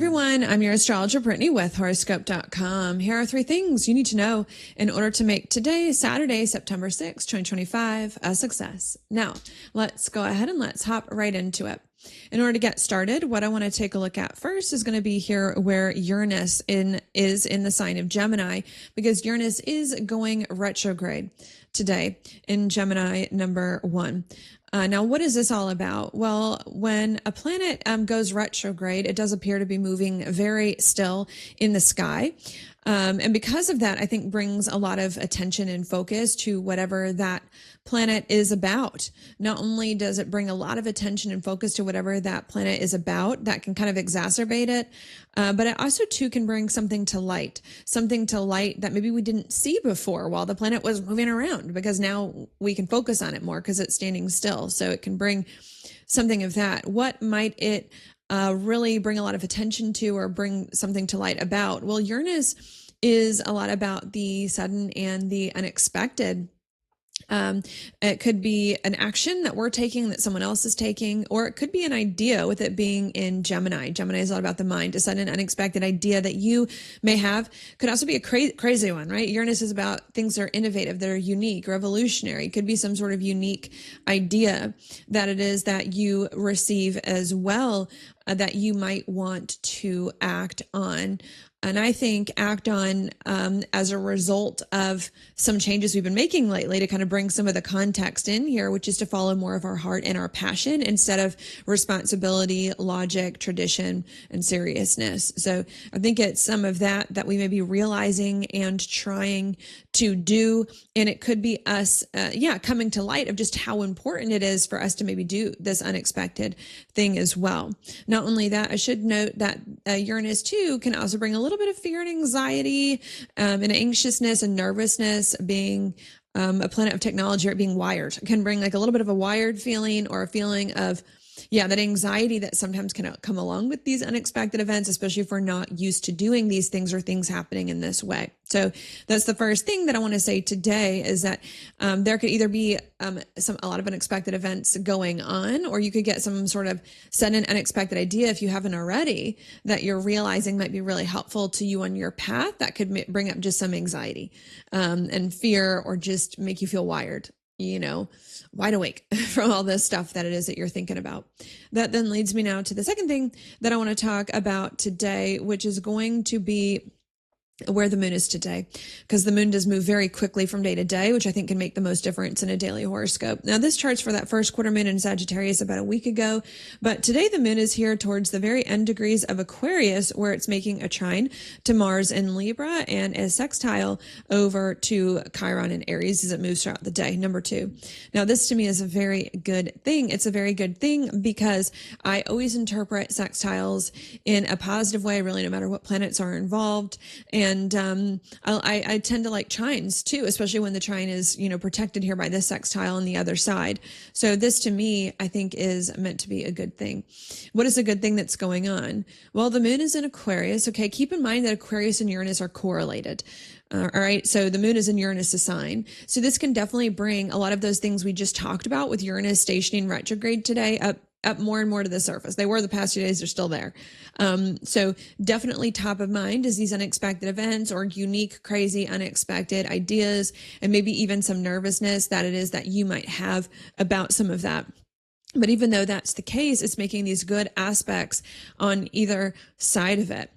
everyone, I'm your astrologer Brittany with horoscope.com. Here are 3 things you need to know in order to make today, Saturday, September 6, 2025, a success. Now, let's go ahead and let's hop right into it. In order to get started, what I want to take a look at first is going to be here where Uranus is in the sign of Gemini, because Uranus is going retrograde today in Gemini number 1. Now, what is this all about? Well, when a planet goes retrograde, it does appear to be moving very still in the sky. And because of that, I think brings a lot of attention and focus to whatever that planet is about. Not only does it bring a lot of attention and focus to whatever that planet is about, that can kind of exacerbate it, but it also too can bring something to light that maybe we didn't see before while the planet was moving around, because now we can focus on it more because it's standing still. So it can bring something of that. What might it really bring a lot of attention to or bring something to light about? Well, Uranus is a lot about the sudden and the unexpected. It could be an action that we're taking that someone else is taking, or it could be an idea, with it being in Gemini. Gemini is all about the mind. A sudden unexpected idea that you may have could also be a crazy one, right? Uranus is about things that are innovative, that are unique, revolutionary. It could be some sort of unique idea that it is that you receive as well, that you might want to act on. And I think act on as a result of some changes we've been making lately, to kind of bring some of the context in here, which is to follow more of our heart and our passion instead of responsibility, logic, tradition, and seriousness. So I think it's some of that we may be realizing and trying to do. And it could be us, coming to light of just how important it is for us to maybe do this unexpected thing as well. Not only that, I should note that Uranus too can also bring a little bit of fear and anxiety, and anxiousness and nervousness. Being a planet of technology, or being wired, can bring like a little bit of a wired feeling, or a feeling of that anxiety that sometimes can come along with these unexpected events, especially if we're not used to doing these things or things happening in this way. So that's the first thing that I want to say today, is that there could either be a lot of unexpected events going on, or you could get some sort of sudden unexpected idea, if you haven't already, that you're realizing might be really helpful to you on your path, that could bring up just some anxiety and fear, or just make you feel wired, wide awake from all this stuff that it is that you're thinking about. That then leads me now to the second thing that I want to talk about today, which is going to be where the moon is today, because the moon does move very quickly from day to day, which I think can make the most difference in a daily horoscope. Now, this chart's for that first quarter moon in Sagittarius about a week ago, but today the moon is here towards the very end degrees of Aquarius, where it's making a trine to Mars in Libra and a sextile over to Chiron in Aries as it moves throughout the day, number 2. Now, this to me is a very good thing. It's a very good thing because I always interpret sextiles in a positive way, really, no matter what planets are involved. And I tend to like trines too, especially when the trine is, protected here by this sextile on the other side. So this to me, I think, is meant to be a good thing. What is a good thing that's going on? Well, the moon is in Aquarius. Okay, keep in mind that Aquarius and Uranus are correlated. All right. So the moon is in Uranus' sign. So this can definitely bring a lot of those things we just talked about with Uranus stationing retrograde today up more and more to the surface. They were the past 2 days, they're still there. So definitely top of mind is these unexpected events, or unique, crazy, unexpected ideas, and maybe even some nervousness that it is that you might have about some of that. But even though that's the case, it's making these good aspects on either side of it.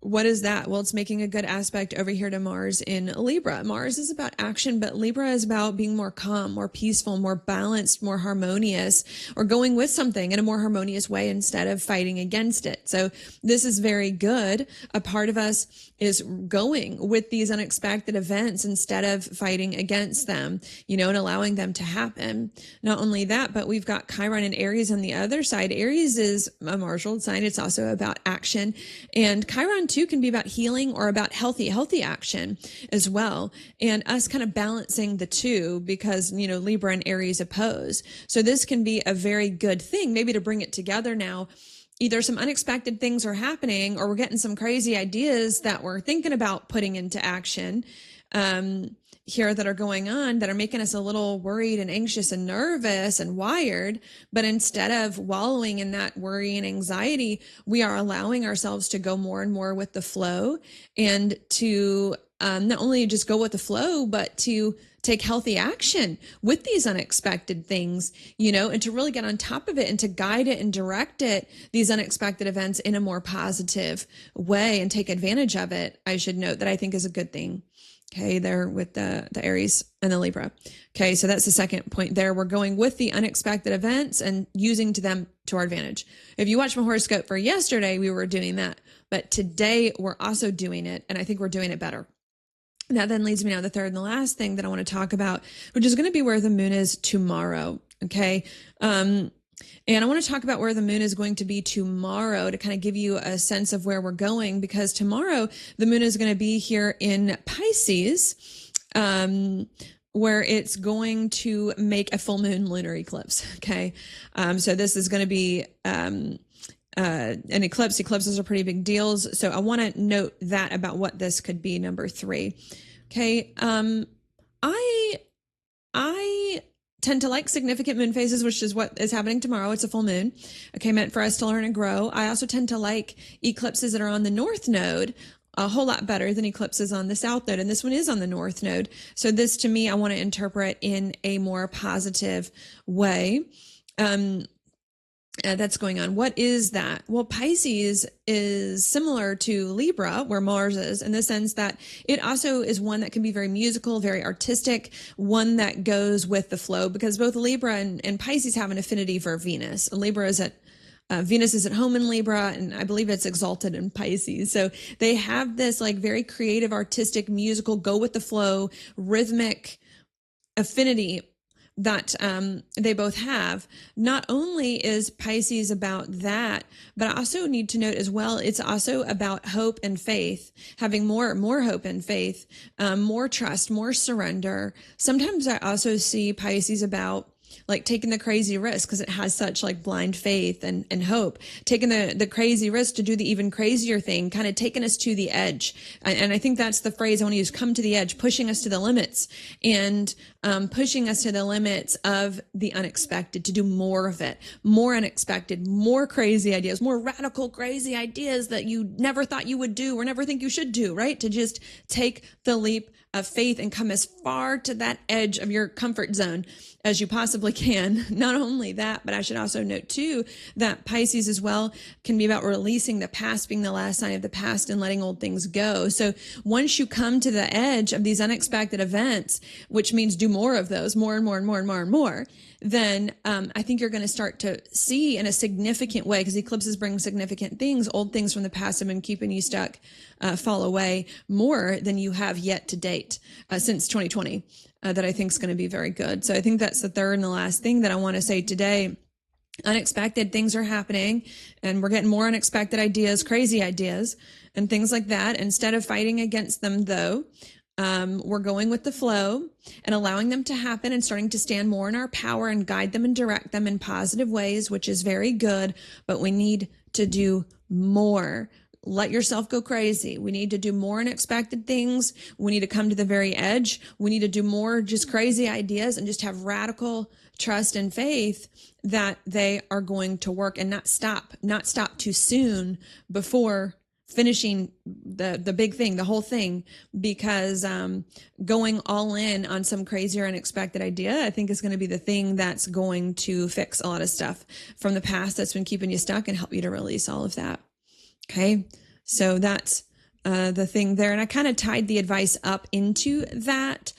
What is that? Well, it's making a good aspect over here to Mars in Libra. Mars is about action, but Libra is about being more calm, more peaceful, more balanced, more harmonious, or going with something in a more harmonious way instead of fighting against it. So this is very good. A part of us is going with these unexpected events instead of fighting against them, and allowing them to happen. Not only that, but we've got Chiron and Aries on the other side. Aries is a martial sign. It's also about action. And Chiron too can be about healing, or about healthy action as well. And us kind of balancing the two, because, Libra and Aries oppose. So this can be a very good thing, maybe to bring it together now. Either some unexpected things are happening, or we're getting some crazy ideas that we're thinking about putting into action. here that are going on that are making us a little worried and anxious and nervous and wired. But instead of wallowing in that worry and anxiety, we are allowing ourselves to go more and more with the flow, and to not only just go with the flow, but to take healthy action with these unexpected things, and to really get on top of it and to guide it and direct it, these unexpected events, in a more positive way and take advantage of it. I should note that I think is a good thing. Okay, there with the Aries and the Libra. Okay, so that's the second point there. We're going with the unexpected events and using them to our advantage. If you watch my horoscope for yesterday, we were doing that. But today we're also doing it, and I think we're doing it better. That then leads me now to the third and the last thing that I want to talk about, which is going to be where the moon is tomorrow. Okay. And I want to talk about where the moon is going to be tomorrow to kind of give you a sense of where we're going, because tomorrow the moon is going to be here in Pisces, where it's going to make a full moon lunar eclipse. Okay. So this is going to be, an eclipse. Eclipses are pretty big deals. So I want to note that about what this could be. Number 3. Okay. I tend to like significant moon phases, which is what is happening tomorrow. It's a full moon. Okay. Meant for us to learn and grow. I also tend to like eclipses that are on the north node a whole lot better than eclipses on the south node. And this one is on the north node. So this, to me, I want to interpret in a more positive way. That's going on. What is that? Well, Pisces is similar to Libra, where Mars is, in the sense that it also is one that can be very musical, very artistic, one that goes with the flow, because both Libra and Pisces have an affinity for Venus. Venus is at home in Libra, and I believe it's exalted in Pisces. So they have this like very creative, artistic, musical, go with the flow, rhythmic affinity that they both have. Not only is Pisces about that, but I also need to note as well, it's also about hope and faith, having more hope and faith, more trust, more surrender. Sometimes I also see Pisces about like taking the crazy risk, because it has such like blind faith and hope, taking the crazy risk to do the even crazier thing, kind of taking us to the edge. And I think that's the phrase I want to use, come to the edge, pushing us to the limits, and pushing us to the limits of the unexpected, to do more of it, more unexpected, more crazy ideas, more radical, crazy ideas that you never thought you would do or never think you should do, right? To just take the leap of faith and come as far to that edge of your comfort zone as you possibly can. Not only that, but I should also note too that Pisces as well can be about releasing the past, being the last sign of the past, and letting old things go. So once you come to the edge of these unexpected events, which means do more of those, more and more and more and more and more, then I think you're going to start to see in a significant way, because eclipses bring significant things, old things from the past have been keeping you stuck, fall away more than you have yet to date since 2020, that I think is going to be very good. So I think that's the third and the last thing that I want to say today. Unexpected things are happening, and we're getting more unexpected ideas, crazy ideas, and things like that. Instead of fighting against them, though, we're going with the flow and allowing them to happen and starting to stand more in our power and guide them and direct them in positive ways, which is very good. But we need to do more. Let yourself go crazy. We need to do more unexpected things. We need to come to the very edge. We need to do more just crazy ideas and just have radical trust and faith that they are going to work, and not stop too soon before finishing the big thing, the whole thing, because going all in on some crazy or unexpected idea, I think, is going to be the thing that's going to fix a lot of stuff from the past that's been keeping you stuck and help you to release all of that. Okay, so that's the thing there. And I kind of tied the advice up into that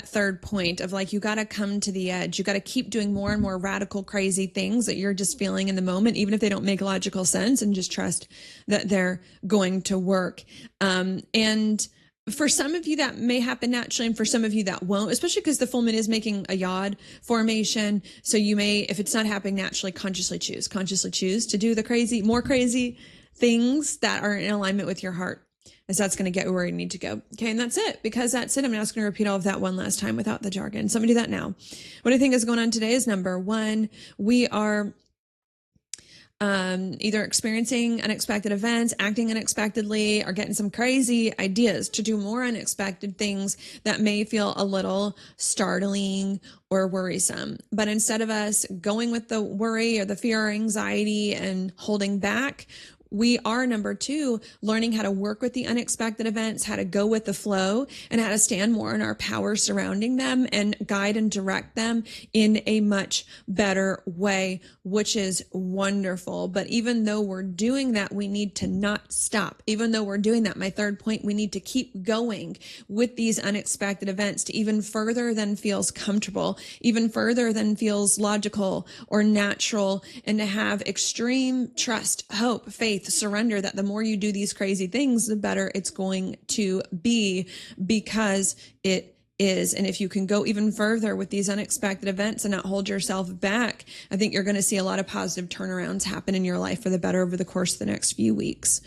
third point of like, you got to come to the edge. You got to keep doing more and more radical, crazy things that you're just feeling in the moment, even if they don't make logical sense, and just trust that they're going to work. And for some of you that may happen naturally, and for some of you that won't, especially because the full moon is making a yod formation. So you may, if it's not happening naturally, consciously choose to do the more crazy things that are in alignment with your heart, as that's going to get where you need to go. Okay. And that's it, because that's it. I'm just going to repeat all of that one last time without the jargon. So I'm gonna do that now. What I think is going on today is, number one, we are either experiencing unexpected events, acting unexpectedly, or getting some crazy ideas to do more unexpected things that may feel a little startling or worrisome. But instead of us going with the worry or the fear or anxiety and holding back, we are, number two, learning how to work with the unexpected events, how to go with the flow, and how to stand more in our power surrounding them and guide and direct them in a much better way, which is wonderful. But even though we're doing that, we need to not stop. Even though we're doing that, my third point, we need to keep going with these unexpected events to even further than feels comfortable, even further than feels logical or natural, and to have extreme trust, hope, faith, surrender that the more you do these crazy things, the better it's going to be, because it is. And if you can go even further with these unexpected events and not hold yourself back, I think you're going to see a lot of positive turnarounds happen in your life for the better over the course of the next few weeks.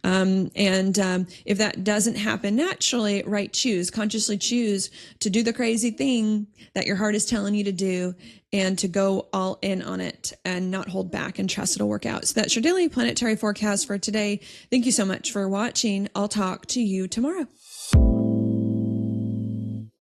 If that doesn't happen naturally, right, consciously choose to do the crazy thing that your heart is telling you to do, and to go all in on it and not hold back and trust it'll work out. So that's your daily planetary forecast for today. Thank you so much for watching. I'll talk to you tomorrow.